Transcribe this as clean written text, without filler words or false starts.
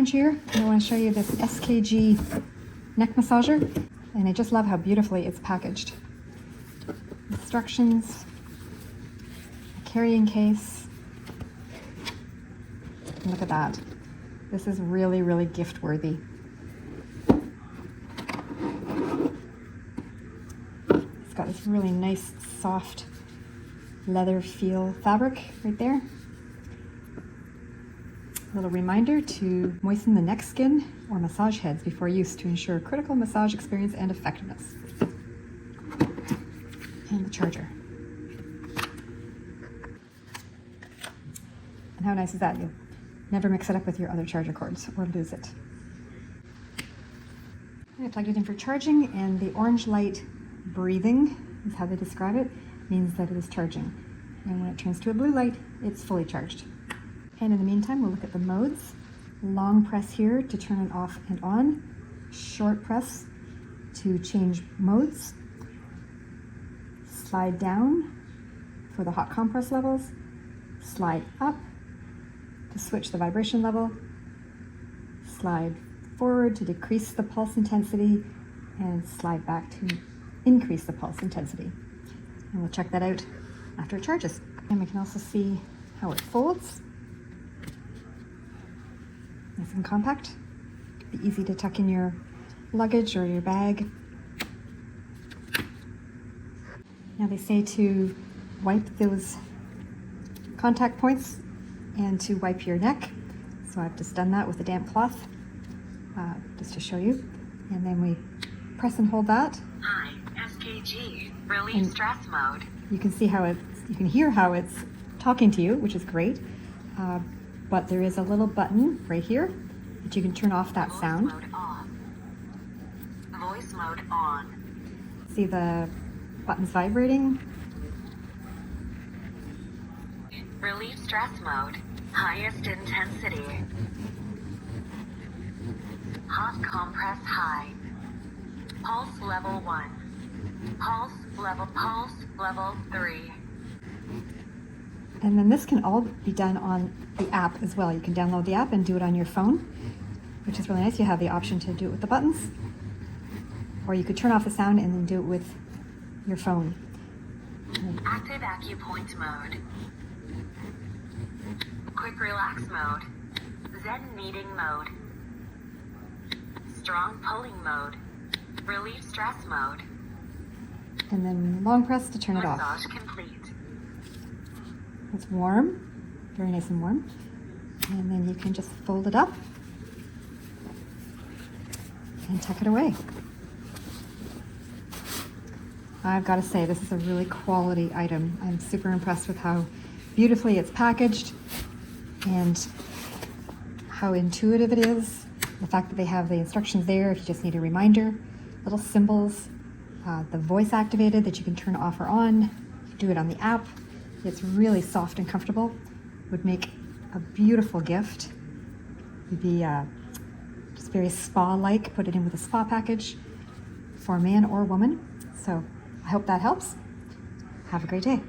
package here. I want to show you this SKG neck massager, and I just love how beautifully it's packaged. Instructions, a carrying case. Look at that. This is really, really gift worthy. It's got this really nice, soft leather feel fabric right there. A little reminder to moisten the neck skin or massage heads before use to ensure critical massage experience and effectiveness. And the charger. And how nice is that? You never mix it up with your other charger cords or lose it. I plugged it in for charging, and the orange light breathing is how they describe it, means that it is charging. And when it turns to a blue light, it's fully charged. And in the meantime, we'll look at the modes. Long press here to turn it off and on. Short press to change modes. Slide down for the hot compress levels. Slide up to switch the vibration level. Slide forward to decrease the pulse intensity, and slide back to increase the pulse intensity. And we'll check that out after it charges. And we can also see how it folds. Nice and compact. Be easy to tuck in your luggage or your bag. Now they say to wipe those contact points and to wipe your neck. So I've just done that with a damp cloth, just to show you. And then we press and hold that. Hi, SKG, relieve stress mode. You can see how you can hear how it's talking to you, which is great. But there is a little button right here that you can turn off that sound. Voice mode on. Voice mode on. See the buttons vibrating? Relieve stress mode. Highest intensity. Hot compress high. Pulse level 1. Pulse level 3. And then this can all be done on the app as well. You can download the app and do it on your phone, which is really nice. You have the option to do it with the buttons, or you could turn off the sound and then do it with your phone. Active acupoint mode. Quick relax mode. Zen kneading mode. Strong pulling mode. Relieve stress mode. And then long press to turn it off. Massage complete. It's warm, very nice and warm. And then you can just fold it up and tuck it away. I've got to say, this is a really quality item. I'm super impressed with how beautifully it's packaged and how intuitive it is. The fact that they have the instructions there if you just need a reminder, little symbols, the voice activated that you can turn off or on. You can do it on the app. It's really soft and comfortable. Would make a beautiful gift. It'd be just very spa-like. Put it in with a spa package for man or woman. So I hope that helps. Have a great day.